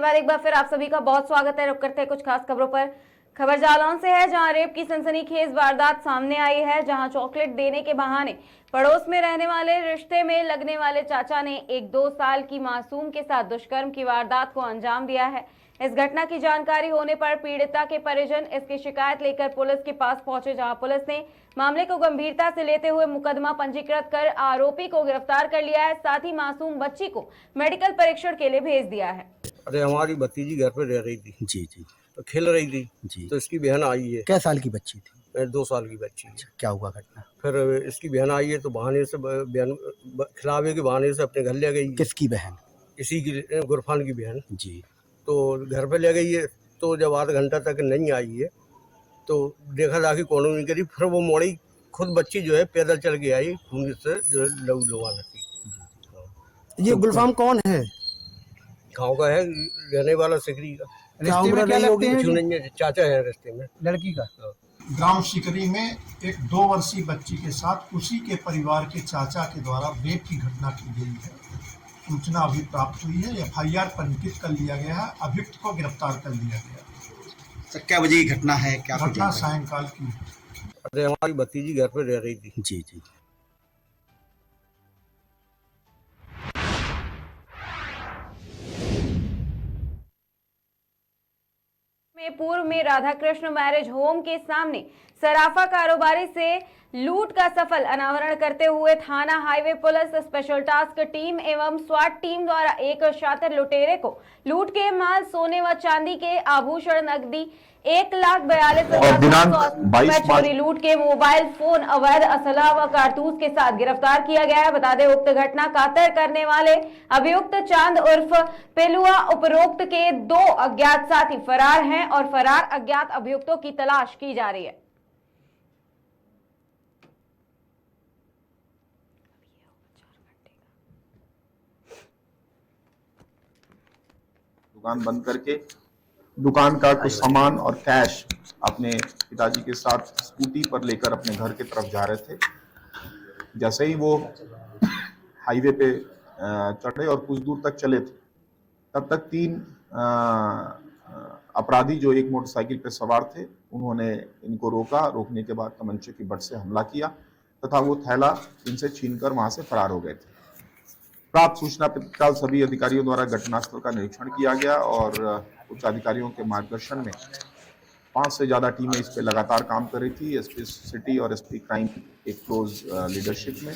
बाद एक बार फिर आप सभी का बहुत स्वागत है। रुक करते हैं कुछ खास खबरों पर। खबर जालौन से है, जहां रेप की सनसनीखेज वारदात सामने आई है, जहां चॉकलेट देने के बहाने पड़ोस में रहने वाले रिश्ते में लगने वाले चाचा ने एक 2 साल की मासूम के साथ दुष्कर्म की वारदात को अंजाम दिया है। इस घटना की जानकारी होने पर पीड़िता के परिजन इसकी शिकायत लेकर पुलिस के पास पहुंचे, जहां पुलिस ने मामले को गंभीरता से लेते हुए मुकदमा पंजीकृत कर आरोपी को गिरफ्तार कर लिया है। साथ ही मासूम बच्ची को मेडिकल परीक्षण के लिए भेज दिया है। अरे हमारी भतीजी घर पे रह रही थी जी जी तो खेल रही थी जी। तो इसकी बहन आई है। क्या साल की बच्ची थी? 2 साल की बच्ची। अच्छा, क्या हुआ घटना? फिर इसकी बहन आई है तो बहाने से बहन खिलावे के बहाने से अपने घर ले गई। किसकी बहन? इसी की गुरफान की बहन। जी। तो घर पे ले गई है, तो जब आधा घंटा तक नहीं आई है तो देखा जाके कौन नहीं करी। फिर वो मोड़ी खुद बच्ची जो है पैदल चल के आई, खून से जो लहू लुहान थी। ये गुलफाम कौन है? गाँव का है, रहने वाला सिकरी का। रिश्ते में क्या लगते हैं? कुछ नहीं है, चाचा है रिश्ते में लड़की का। ग्राम शिकरी में एक 2 वर्षीय बच्ची के साथ उसी के परिवार के चाचा के द्वारा रेप की घटना की गई है। सूचना अभी प्राप्त हुई है, FIR पंजीकृत कर लिया गया है, अभियुक्त को गिरफ्तार कर लिया गया। सर, क्या बजे की घटना है? क्या घटना सायंकाल की। अरे हमारी भतीजी घर पे रह रही थी। जी जी। में पूर्व में राधाकृष्ण मैरिज होम के सामने सराफा कारोबारी से लूट का सफल अनावरण करते हुए थाना highway police special task team एवं स्वाट टीम द्वारा एक शातिर लुटेरे को लूट के माल, सोने व चांदी के आभूषण, नकदी 1,42,700 चोरी लूट के मोबाइल फोन, अवैध असला व कारतूस के साथ गिरफ्तार किया गया है। बता दें, उक्त घटना कातर करने वाले अभियुक्त चांद उर्फ पेलुआ उपरोक्त के 2 अज्ञात साथी फरार हैं और फरार अज्ञात अभियुक्तों की तलाश की जा रही है। दुकान बंद करके दुकान का कुछ सामान और कैश अपने पिताजी के साथ स्कूटी पर लेकर अपने घर की तरफ जा रहे थे। जैसे ही वो हाईवे पे चढ़े और कुछ दूर तक चले थे, तब तक 3 अपराधी जो एक मोटरसाइकिल पे सवार थे, उन्होंने इनको रोका। रोकने के बाद तमंचे की बट से हमला किया तथा वो थैला इनसे छीनकर वहां से फरार हो गए थे। प्राप्त सूचना पर तत्काल सभी अधिकारियों द्वारा घटनास्थल का निरीक्षण किया गया और उच्च अधिकारियों के मार्गदर्शन में 5 से ज्यादा टीमें इस पे लगातार काम कर रही थी। SP सिटी और SP क्राइम एक क्लोज लीडरशिप में,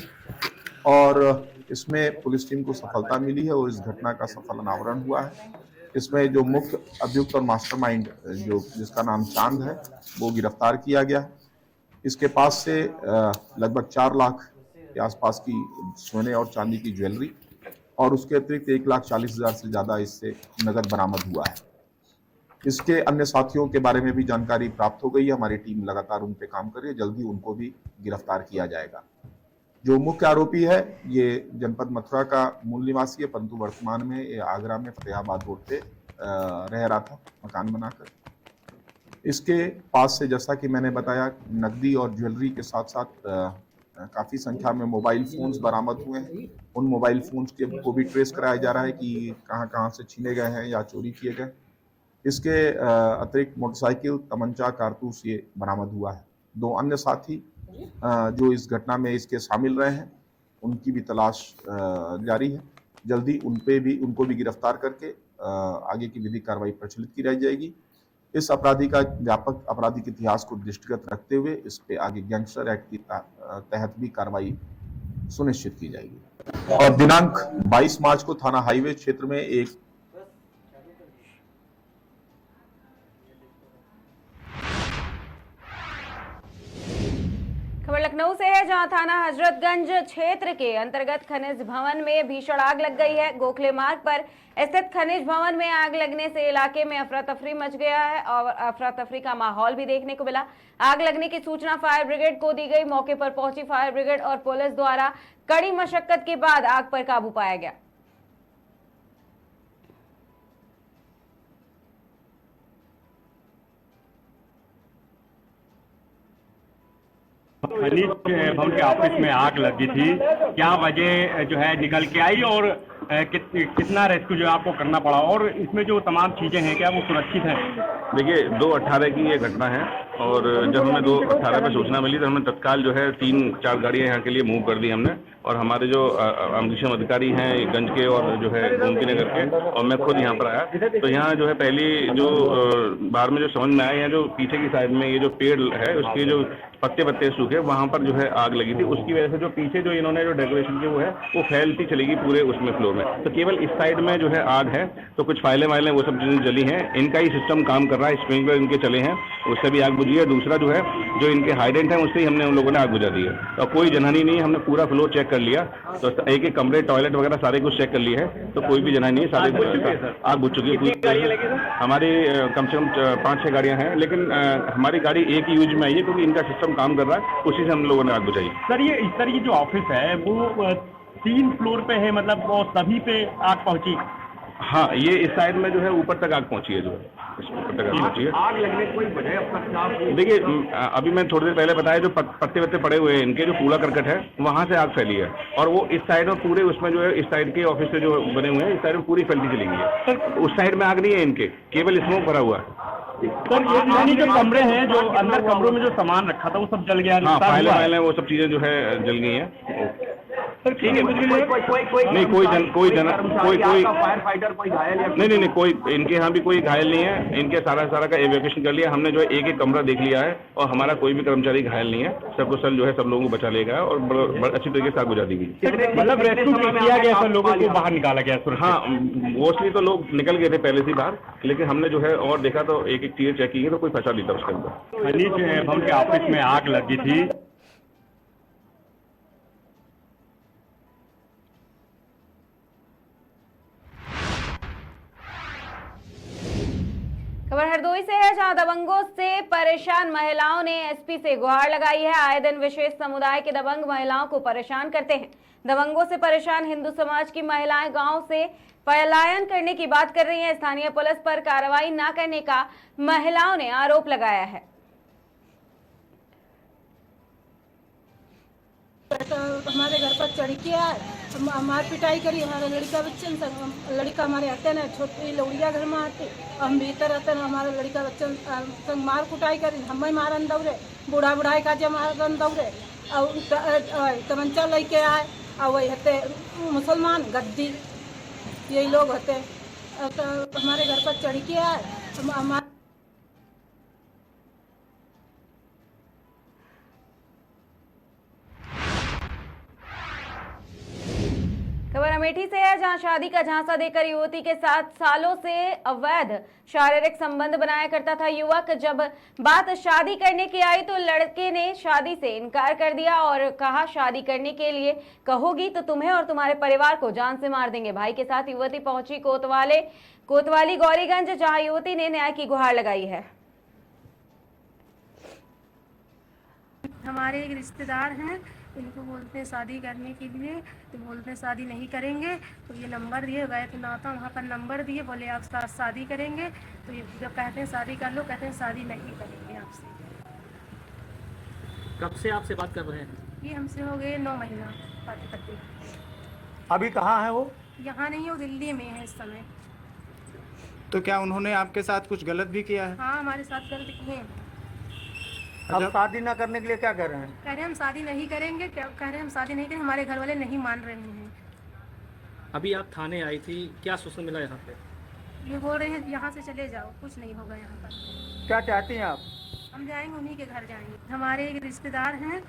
और इसमें पुलिस टीम को सफलता मिली है और इस घटना का सफल अनावरण हुआ है। इसमें जो मुख्य अभियुक्त और मास्टरमाइंड जिसका नाम चांद है, वो गिरफ्तार किया गया है। इसके पास से लगभग 4 लाख के आसपास की सोने और चांदी की ज्वेलरी और उसके अतिरिक्त 1,40,000 से ज्यादा इससे नगद बरामद हुआ है। इसके अन्य साथियों के बारे में भी जानकारी प्राप्त हो गई है। हमारी टीम लगातार उन पे काम कर रही है, जल्दी उनको भी गिरफ्तार किया जाएगा। जो मुख्य आरोपी है, ये जनपद मथुरा का मूल निवासी है, परंतु वर्तमान में ये आगरा में फतेहाबाद रोड पे रह रहा था मकान बनाकर। इसके पास से, जैसा कि मैंने बताया, नकदी और ज्वेलरी के साथ साथ काफी संख्या में मोबाइल फोन्स बरामद हुए हैं। उन मोबाइल फोन्स को भी ट्रेस कराया जा रहा है कि कहां से छीने गए हैं या चोरी किए गए। इसके अतिरिक्त मोटरसाइकिल, तमंचा, कारतूस ये बरामद हुआ है। 2 अन्य साथी जो इस घटना में इसके शामिल रहे हैं, उनकी भी तलाश जारी है। जल्दी उनको भी गिरफ्तार करके आगे की विधिक कार्रवाई प्रचलित की जाएगी। इस अपराधी का व्यापक आपराधिक इतिहास को दृष्टिगत रखते हुए इस पे आगे गैंगस्टर एक्ट के तहत भी कार्रवाई सुनिश्चित की जाएगी। और दिनांक 22 मार्च को थाना हाईवे क्षेत्र में एक खबर लखनऊ से है, जहां थाना हजरतगंज क्षेत्र के अंतर्गत खनिज भवन में भीषण आग लग गई है। गोखले मार्ग पर स्थित खनिज भवन में आग लगने से इलाके में अफरा तफरी मच गया है और अफरा तफरी का माहौल भी देखने को मिला। आग लगने की सूचना फायर ब्रिगेड को दी गई। मौके पर पहुंची फायर ब्रिगेड और पुलिस द्वारा कड़ी मशक्कत के बाद आग पर काबू पाया गया। खनिज भवन के ऑफिस में आग लगी थी, क्या वजह जो है निकल के आई और कितना रेस्क्यू जो है आपको करना पड़ा और इसमें जो तमाम चीज़ें हैं क्या वो सुरक्षित हैं? देखिए 2/18 की ये घटना है और जब हमें 2/18 पर सूचना मिली तो हमने तत्काल जो है 3-4 गाड़ियां यहाँ के लिए मूव कर दी हमने और हमारे जो अग्निशम अधिकारी हैं गंज के और जो है गोमती नगर के और मैं खुद यहाँ पर आया तो यहाँ जो है पहली जो बाहर में जो समझ में आया जो पीछे की साइड में ये जो पेड़ है उसके जो पत्ते सूखे वहाँ पर जो है आग लगी थी। उसकी वजह से जो पीछे जो इन्होंने जो डेकोरेशन की वो फैलती चलेगी पूरे उसमें फ्लोर में। तो केवल इस साइड में जो है आग है तो कुछ फाइलें वो सब चीजें जली हैं। इनका ही सिस्टम काम कर रहा है, स्प्रिंकलर इनके चले हैं, उससे भी आग बुझी है। दूसरा जो है जो इनके हाइडेंट है उससे ही हमने उन लोगों ने आग बुझा दी है और कोई जनहानि नहीं है। हमने पूरा फ्लोर चेक कर लिया तो एक एक कमरे टॉयलेट वगैरह सारे कुछ चेक कर लिए है तो कोई भी जनहानि नहीं है। सारे आग बुझ चुकी है। हमारी कम से कम 5-6 गाड़ियां हैं लेकिन हमारी गाड़ी एक ही यूज में आई है क्योंकि इनका सिस्टम काम कर रहा है, उसी से हम लोगों ने आग बुझाई। सर ये जो ऑफिस है वो 3 फ्लोर पे है मतलब वो सभी पे आग पहुंची? हाँ, ये इस साइड में जो है ऊपर तक आग पहुंची है, जो है ऊपर तक आग पहुंची है। आग लगने की कोई वजह अब तक? देखिए अभी मैं थोड़ी देर पहले बताया जो पत्ते वत्ते पड़े हुए हैं इनके जो कूड़ा करकट है वहां से आग फैली है और वो इस साइड में पूरे उसमें जो है इस साइड के ऑफिस से जो बने हुए हैं इस साइड में पूरी फैलती चली गई है। उस साइड में आग नहीं है इनके, केवल स्मोक भरा हुआ है। सर यानी जो कमरे हैं जो अंदर कमरों में जो सामान रखा था वो सब जल गया? हाँ, फाइलें वो सब चीजें जो है जल गई हैं। सर ठीक है, नहीं कोई फायर फाइटर कोई घायल नहीं कोई इनके यहाँ भी कोई घायल नहीं है। इनके सारा का एवैक्यूएशन कर लिया हमने, जो है एक कमरा देख लिया है और हमारा कोई भी कर्मचारी घायल नहीं है। सब कुशल जो है सब लोगों को बचा लिया गया और अच्छी तरीके से आग बुझा दी गई। मतलब रेस्क्यू किया गया, सब लोगों को बाहर निकाला गया? हाँ, मोस्टली तो लोग निकल गए थे पहले से बाहर, लेकिन हमने जो है और देखा तो एक चीजें चेक की तो कोई फंसा नहीं था उसके अंदर। खनिज भवन के ऑफिस में आग लगी थी। खबर हरदोई से है, जहां दबंगों से परेशान महिलाओं ने एसपी से गुहार लगाई है। आए दिन विशेष समुदाय के दबंग महिलाओं को परेशान करते हैं। दबंगों से परेशान हिंदू समाज की महिलाएं गांव से पलायन करने की बात कर रही हैं। स्थानीय पुलिस पर कार्रवाई न करने का महिलाओं ने आरोप लगाया है। हमारे घर पर चढ़ के आए, मार पिटाई करी। हमारे लड़का बच्चन लड़का हमारे आते ना, छोटी लौड़िया घर में आते, हम भीतर आते ना, हमारे लड़का बच्चन संग मार कुटाई करी। हमें मारन दौड़े, बूढ़ा बुढ़ाई का मारन दौड़े और तमंचा लेके आए और वही हते मुसलमान गद्दी, यही लोग होते। हमारे घर पर चढ़ के आए, हमारे खबर अमेठी से है, जहां शादी का झांसा देकर युवती के साथ सालों से अवैध शारीरिक संबंध बनाया करता था युवक। जब बात शादी करने की आई तो लड़के ने शादी से इनकार कर दिया और कहा शादी करने के लिए कहोगी तो तुम्हें और तुम्हारे परिवार को जान से मार देंगे। भाई के साथ युवती पहुंची कोतवाली गौरीगंज, जहां युवती ने न्याय की गुहार लगाई है। हमारे एक रिश्तेदार हैं, इनको बोलते हैं शादी करने के लिए, तो बोलते हैं शादी नहीं करेंगे। तो ये नंबर दिए, गए थे नाता वहाँ पर नंबर दिए, बोले आप साथ शादी करेंगे। तो ये जब कहते हैं शादी कर लो, कहते हैं शादी नहीं करेंगे आपसे। कब से आपसे बात कर रहे हैं? ये हमसे हो गए 9 महीना बात करते। अभी कहाँ है वो? यहाँ नहीं है, वो दिल्ली में है इस समय। तो क्या उन्होंने आपके साथ कुछ गलत भी किया है? हाँ, हमारे साथ गलत किए हैं। अब शादी ना करने के लिए क्या कह रहे हैं? कह रहे हैं हम शादी नहीं करेंगे, कह रहे हैं हम शादी नहीं करेंगे। हमारे घर वाले नहीं मान रहे हैं। अभी आप थाने आई थी, क्या सूचना मिला यहाँ पे? ये बोल रहे हैं यहाँ से चले जाओ, कुछ नहीं होगा यहाँ पर। क्या चाहती हैं आप? हम जाएंगे, उन्हीं के घर जाएंगे। हमारे एक रिश्तेदार हैं।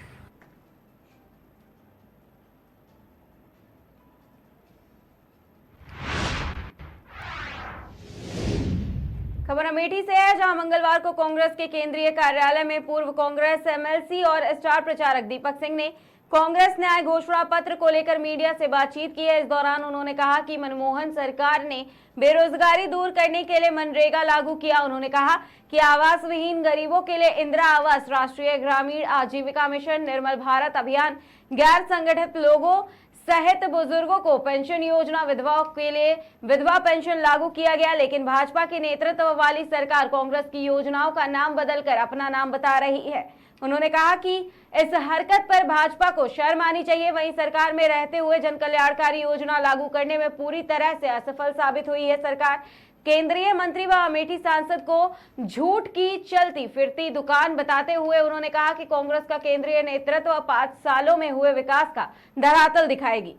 खबर अमेठी से है, जहां मंगलवार को कांग्रेस के केंद्रीय कार्यालय में पूर्व कांग्रेस एमएलसी और स्टार प्रचारक दीपक सिंह ने कांग्रेस न्याय घोषणा पत्र को लेकर मीडिया से बातचीत की है। इस दौरान उन्होंने कहा कि मनमोहन सरकार ने बेरोजगारी दूर करने के लिए मनरेगा लागू किया। उन्होंने कहा कि आवास विहीन गरीबों के लिए इंदिरा आवास, राष्ट्रीय ग्रामीण आजीविका मिशन, निर्मल भारत अभियान, गैर संगठित लोगों सहित बुजुर्गों को पेंशन योजना, विधवाओं के लिए विधवा पेंशन लागू किया गया। लेकिन भाजपा के नेतृत्व वाली सरकार कांग्रेस की योजनाओं का नाम बदलकर अपना नाम बता रही है। उन्होंने कहा कि इस हरकत पर भाजपा को शर्म आनी चाहिए। वहीं सरकार में रहते हुए जन कल्याणकारी योजना लागू करने में पूरी तरह से असफल साबित हुई है सरकार। केंद्रीय मंत्री व अमेठी सांसद को झूठ की चलती फिरती दुकान बताते हुए उन्होंने कहा कि कांग्रेस का केंद्रीय नेतृत्व 5 सालों में हुए विकास का धरातल दिखाएगी।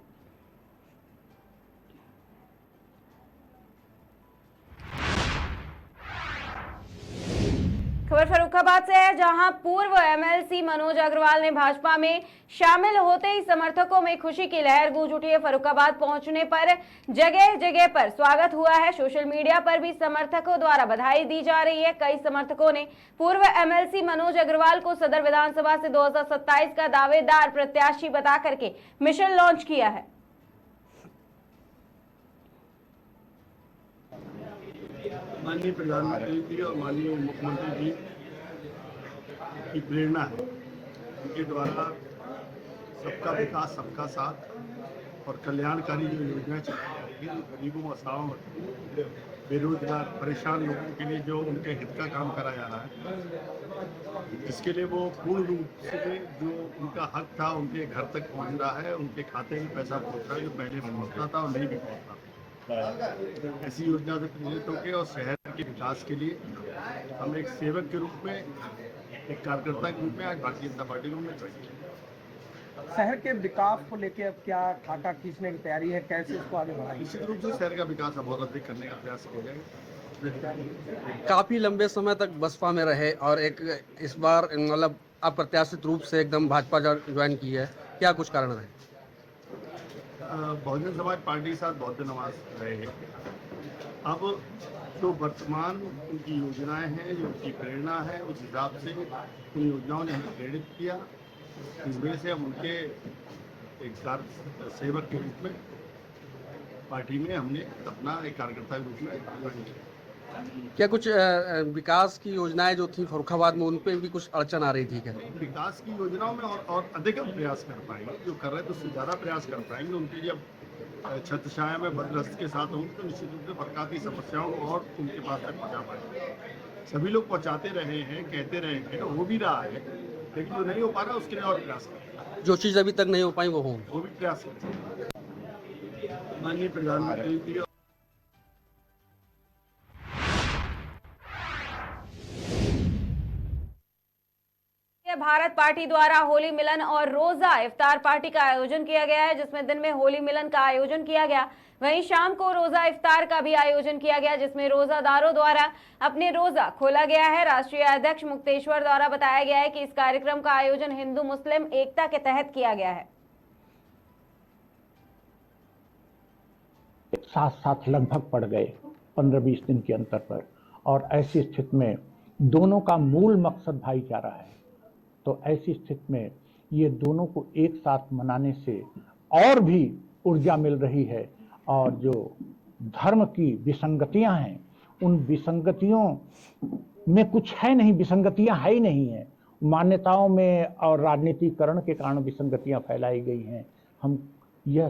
खबर फर्रुखाबाद से है, जहां पूर्व एमएलसी मनोज अग्रवाल ने भाजपा में शामिल होते ही समर्थकों में खुशी की लहर गूंज उठी है। फर्रुखाबाद पहुंचने पर जगह जगह पर स्वागत हुआ है। सोशल मीडिया पर भी समर्थकों द्वारा बधाई दी जा रही है। कई समर्थकों ने पूर्व एमएलसी मनोज अग्रवाल को सदर विधानसभा से 2027 का दावेदार प्रत्याशी बता करके मिशन लॉन्च किया है। माननीय प्रधानमंत्री जी और माननीय मुख्यमंत्री जी की प्रेरणा है, उनके द्वारा सबका विकास सबका साथ और कल्याणकारी जो योजनाएं चलाई जा रही है, जो गरीबों असहायों बेरोजगार परेशान लोगों के लिए जो उनके हित का काम करा जा रहा है, इसके लिए वो पूर्ण रूप से जो उनका हक था उनके घर तक पहुंच रहा है, उनके खाते में पैसा पहुंच रहा है जो पहले पहुंचता था और नहीं भी पहुंचता था। ऐसी योजना से प्रेरित होकर और शहर के विकास के लिए हम एक सेवक के रूप में, एक कार्यकर्ता के रूप में आज भारतीय जनता पार्टी को हमने ज्वाइन किया। शहर के विकास को लेकर अब क्या खाका खींचने की तैयारी है, कैसे इसको आगे बढ़ाएंगे? निश्चित रूप से शहर का विकास अब बहुत अधिक करने का प्रयास किया जाएगा। काफी लंबे समय तक बसपा में रहे और एक इस बार मतलब अप्रत्याशित रूप से एकदम भाजपा ज्वाइन की है, क्या कुछ कारण रहे? बहुजन समाज पार्टी के साथ बहुत नवाज रहे हैं। अब जो वर्तमान उनकी योजनाएं हैं, जो उनकी प्रेरणा है, उस हिसाब से उन योजनाओं ने हमें प्रेरित किया। इस वजह से हम उनके एक कार्य सेवक के रूप में पार्टी में हमने अपना एक कार्यकर्ता के रूप में ज्वाइन किया। क्या कुछ विकास की योजनाएं जो थी फर्रुखाबाद में, उन पे भी कुछ अड़चन आ रही थी क्या? विकास की योजनाओं में और अधिक हम प्रयास कर पाएंगे, जो कर रहे हैं तो उससे ज़्यादा प्रयास कर पाएंगे। उनकी जब छत्र छाया में बदरस्त के साथ होंगे तो निश्चित रूप से सरकार की समस्याओं को और उनके पास तक पहुँचा पाएंगे। सभी लोग पहुँचाते रहे हैं, कहते रहे हैं, हो भी रहा है, लेकिन जो नहीं हो पा रहा उसके लिए और प्रयास करें। जो चीज़ अभी तक नहीं हो पाई वो हों, वो भी प्रयास करें। माननीय प्रधानमंत्री जी भारत पार्टी द्वारा होली मिलन और रोजा इफ्तार पार्टी का आयोजन किया गया है, जिसमें दिन में होली मिलन का आयोजन किया गया, वहीं शाम को रोजा इफ्तार का भी आयोजन किया गया, जिसमें रोजादारों द्वारा अपने रोजा खोला गया है। राष्ट्रीय अध्यक्ष मुक्तेश्वर द्वारा बताया गया है कि इस कार्यक्रम का आयोजन हिंदू मुस्लिम एकता के तहत किया गया है। साथ साथ लगभग पड़ गए 15-20 दिन के अंतर पर, और ऐसी स्थिति में दोनों का मूल मकसद भाईचारा है, तो ऐसी स्थिति में ये दोनों को एक साथ मनाने से और भी ऊर्जा मिल रही है। और जो धर्म की विसंगतियां हैं, उन विसंगतियों में कुछ है नहीं, विसंगतियां है ही नहीं है। मान्यताओं में और राजनीतिकरण के कारण विसंगतियां फैलाई गई हैं। हम यह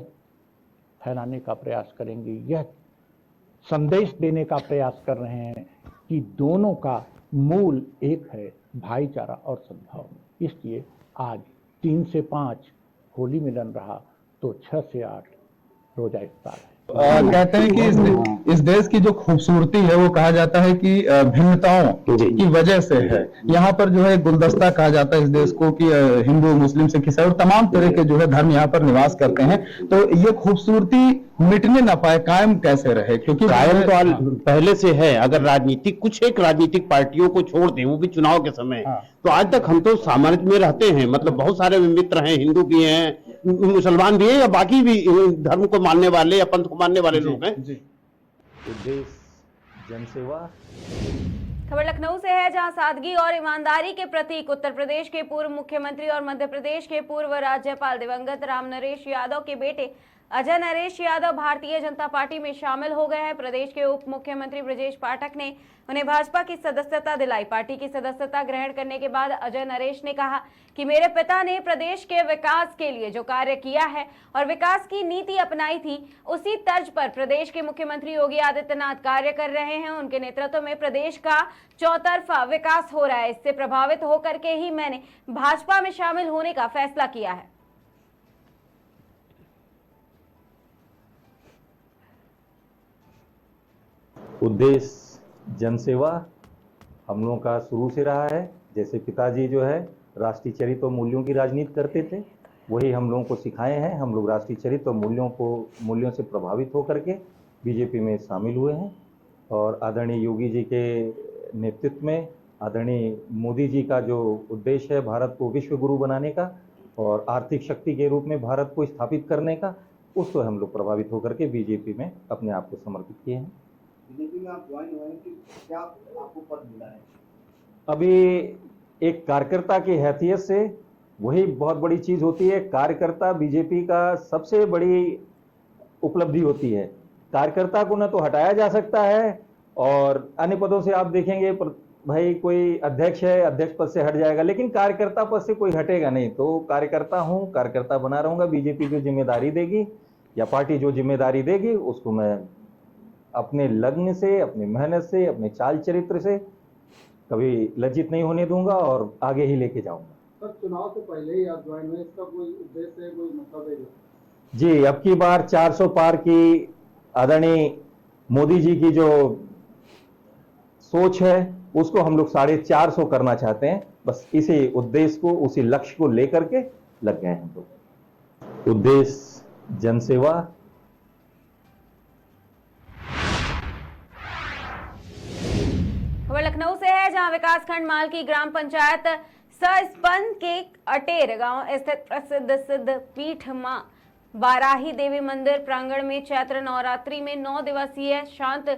फैलाने का प्रयास करेंगे, यह संदेश देने का प्रयास कर रहे हैं कि दोनों का मूल एक है, भाईचारा और सद्भाव। इसलिए आज 3 से 5 होली मिलन रहा तो 6 से 8 रोजा इफ्तार है। कहते हैं कि इस देश की जो खूबसूरती है वो कहा जाता है कि भिन्नताओं की वजह से है। यहाँ पर जो है गुलदस्ता कहा जाता है इस देश को कि हिंदू मुस्लिम सिख ईसाई और तमाम तरह के जो है धर्म यहाँ पर निवास करते हैं। तो ये खूबसूरती मिटने ना पाए, कायम कैसे रहे? क्योंकि कायम तो पहले से है। अगर राजनीतिक कुछ एक राजनीतिक पार्टियों को छोड़ दें, वो भी चुनाव के समय, तो आज तक हम तो सामंजस्य में रहते हैं। मतलब बहुत सारे मित्र हैं, हिंदू भी हैं, मुसलमान भी हैं, या बाकी भी धर्म को मानने वाले या पंथ को मानने वाले लोग हैं। देश जनसेवा। खबर लखनऊ से है, जहां सादगी और ईमानदारी के प्रतीक उत्तर प्रदेश के पूर्व मुख्यमंत्री और मध्य प्रदेश के पूर्व राज्यपाल दिवंगत राम नरेश यादव के बेटे अजय नरेश यादव भारतीय जनता पार्टी में शामिल हो गए हैं। प्रदेश के उप मुख्यमंत्री ब्रजेश पाठक ने उन्हें भाजपा की सदस्यता दिलाई। पार्टी की सदस्यता ग्रहण करने के बाद अजय नरेश ने कहा कि मेरे पिता ने प्रदेश के विकास के लिए जो कार्य किया है और विकास की नीति अपनाई थी, उसी तर्ज पर प्रदेश के मुख्यमंत्री योगी आदित्यनाथ कार्य कर रहे हैं। उनके नेतृत्व में प्रदेश का चौतरफा विकास हो रहा है। इससे प्रभावित होकर के ही मैंने भाजपा में शामिल होने का फैसला किया है। उद्देश्य जनसेवा हम लोगों का शुरू से रहा है। जैसे पिताजी जो है राष्ट्रीय चरित्र और मूल्यों की राजनीति करते थे, वही हम लोगों को सिखाए हैं। हम लोग राष्ट्रीय चरित्र और मूल्यों से प्रभावित होकर के बीजेपी में शामिल हुए हैं और आदरणीय योगी जी के नेतृत्व में आदरणीय मोदी जी का जो उद्देश्य है भारत को विश्व गुरु बनाने का और आर्थिक शक्ति के रूप में भारत को स्थापित करने का, उसको हम लोग प्रभावित होकर के बीजेपी में अपने आप को समर्पित किए हैं। बीजेपी में आप ज्वाइन हुए हैं कि क्या आपको पद मिला है? अभी एक कार्यकर्ता की हैसियत से वही बहुत बड़ी चीज होती है। कार्यकर्ता बीजेपी का सबसे बड़ी उपलब्धि होती है। कार्यकर्ता को न तो हटाया जा सकता है और अन्य पदों से आप देखेंगे भाई कोई अध्यक्ष है, अध्यक्ष पद से हट जाएगा, लेकिन कार्यकर्ता पद से कोई हटेगा नहीं। तो कार्यकर्ता हूं, कार्यकर्ता बना रहूंगा। बीजेपी जो जिम्मेदारी देगी या पार्टी जो जिम्मेदारी देगी उसको मैं अपने लग्न से, अपनी मेहनत से, अपने चाल चरित्र से कभी लज्जित नहीं होने दूंगा और आगे ही लेके जाऊंगा। सर, चुनाव से पहले ही आप ज्वाइन हुए, इसका कोई उद्देश्य है, कोई मतलब है? जी, अब की बार 400 पार की आदरणीय मोदी जी की जो सोच है उसको हम लोग 450 करना चाहते हैं। बस इसी उद्देश्य को, उसी लक्ष्य को लेकर के लग गए हम लोग। उद्देश्य जनसेवा। खबर लखनऊ से है, जहां विकासखंड मालकी ग्राम पंचायत सस्पंद के अटेर गांव स्थित प्रसिद्ध सिद्ध पीठ मां बाराही देवी मंदिर प्रांगण में चैत्र नवरात्रि में 9 दिवसीय शांत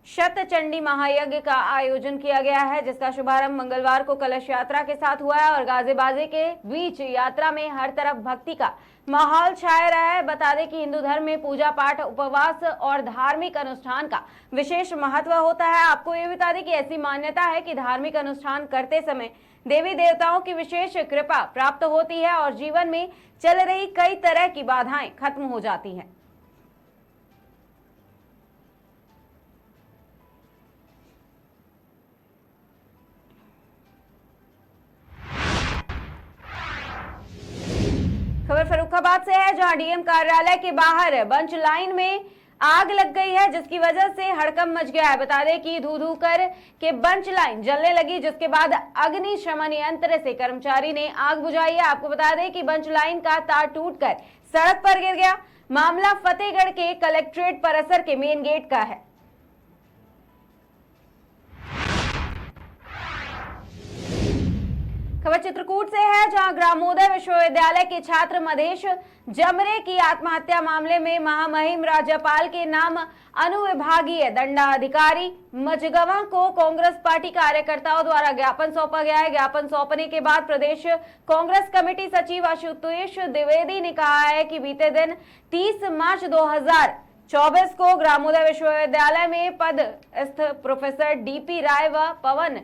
शतचंडी महायज्ञ का आयोजन किया गया है, जिसका शुभारंभ मंगलवार को कलश यात्रा के साथ हुआ है और गाजे बाजे के बीच यात्रा में हर तरफ भक्ति का माहौल छाया रहा है। बता दें कि हिंदू धर्म में पूजा पाठ, उपवास और धार्मिक अनुष्ठान का विशेष महत्व होता है। आपको ये बता दें कि ऐसी मान्यता है कि धार्मिक अनुष्ठान करते समय देवी देवताओं की विशेष कृपा प्राप्त होती है और जीवन में चल रही कई तरह की बाधाएं खत्म हो जाती हैं। खबर फर्रुखाबाद से है, जहां डीएम कार्यालय के बाहर बंच लाइन में आग लग गई है, जिसकी वजह से हड़कंप मच गया है। बता दें कि धू कर के बंच लाइन जलने लगी, जिसके बाद अग्निशमन यंत्र से कर्मचारी ने आग बुझाई है। आपको बता दें कि बंच लाइन का तार टूटकर सड़क पर गिर गया। मामला फतेहगढ़ के कलेक्ट्रेट परिसर के मेन गेट का है। खबर चित्रकूट से है, जहां ग्रामोदय विश्वविद्यालय के छात्र मधेश जमरे की आत्महत्या मामले में महामहिम राज्यपाल के नाम अनुविभागीय दंडाधिकारी मझगवा को कांग्रेस पार्टी कार्यकर्ताओं द्वारा ज्ञापन सौंपा गया है। ज्ञापन सौंपने के बाद प्रदेश कांग्रेस कमेटी सचिव आशुतोष द्विवेदी ने कहा है कि बीते दिन 30 मार्च 2024 को ग्रामोदय विश्वविद्यालय में पदस्थ प्रोफेसर डीपी राय व पवन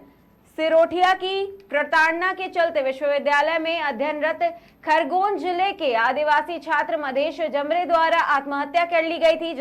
सिरोठिया की प्रताड़ना के चलते विश्वविद्यालय में अध्ययनरत खरगोन जिले के आदिवासी छात्र मधेश जमरे द्वारा आत्महत्या कर ली गई थी।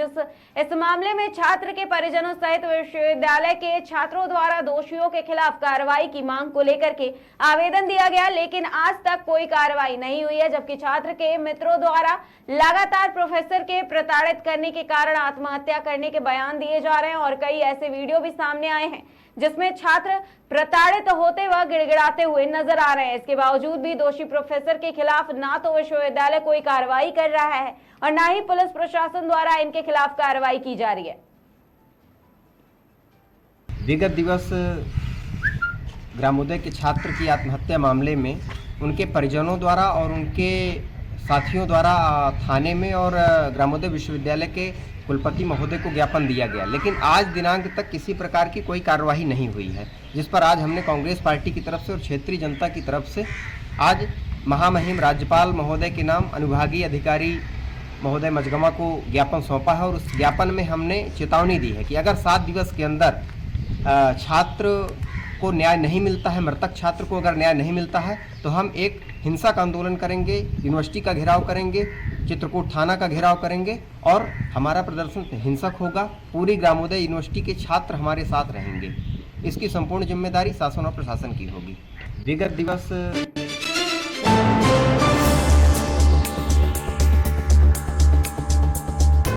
इस मामले में छात्र के परिजनों सहित विश्वविद्यालय के छात्रों द्वारा दोषियों के खिलाफ कार्रवाई की मांग को लेकर के आवेदन दिया गया, लेकिन आज तक कोई कार्रवाई नहीं हुई है। जबकि छात्र के मित्रों द्वारा लगातार प्रोफेसर के प्रताड़ित करने के कारण आत्महत्या करने के बयान दिए जा रहे हैं और कई ऐसे वीडियो भी सामने आए हैं जिसमें छात्र प्रताड़ित होते व गिड़गिड़ाते हुए नजर आ रहे हैं। इसके बावजूद भी दोषी प्रोफेसर के खिलाफ ना तो विश्वविद्यालय कोई कार्रवाई कर रहा है और ना ही पुलिस प्रशासन द्वारा इनके खिलाफ कार्रवाई की जा रही है। विगत दिवस ग्रामोदय के छात्र की आत्महत्या मामले में उनके परिजनों द्वारा और उनके साथियों द्वारा थाने में और ग्रामोदय विश्वविद्यालय के कुलपति महोदय को ज्ञापन दिया गया, लेकिन आज दिनांक तक किसी प्रकार की कोई कार्रवाई नहीं हुई है, जिस पर आज हमने कांग्रेस पार्टी की तरफ से और क्षेत्रीय जनता की तरफ से आज महामहिम राज्यपाल महोदय के नाम अनुविभागीय अधिकारी महोदय मजगमा को ज्ञापन सौंपा है और उस ज्ञापन में हमने चेतावनी दी है कि अगर 7 दिवस के अंदर छात्र को न्याय नहीं मिलता है, मृतक छात्र को अगर न्याय नहीं मिलता है, तो हम एक हिंसक आंदोलन करेंगे, यूनिवर्सिटी का घेराव करेंगे, चित्रकूट थाना का घेराव करेंगे और हमारा प्रदर्शन हिंसक होगा। पूरी ग्रामोदय यूनिवर्सिटी के छात्र हमारे साथ रहेंगे। इसकी संपूर्ण जिम्मेदारी शासन और प्रशासन की होगी। विगत दिवस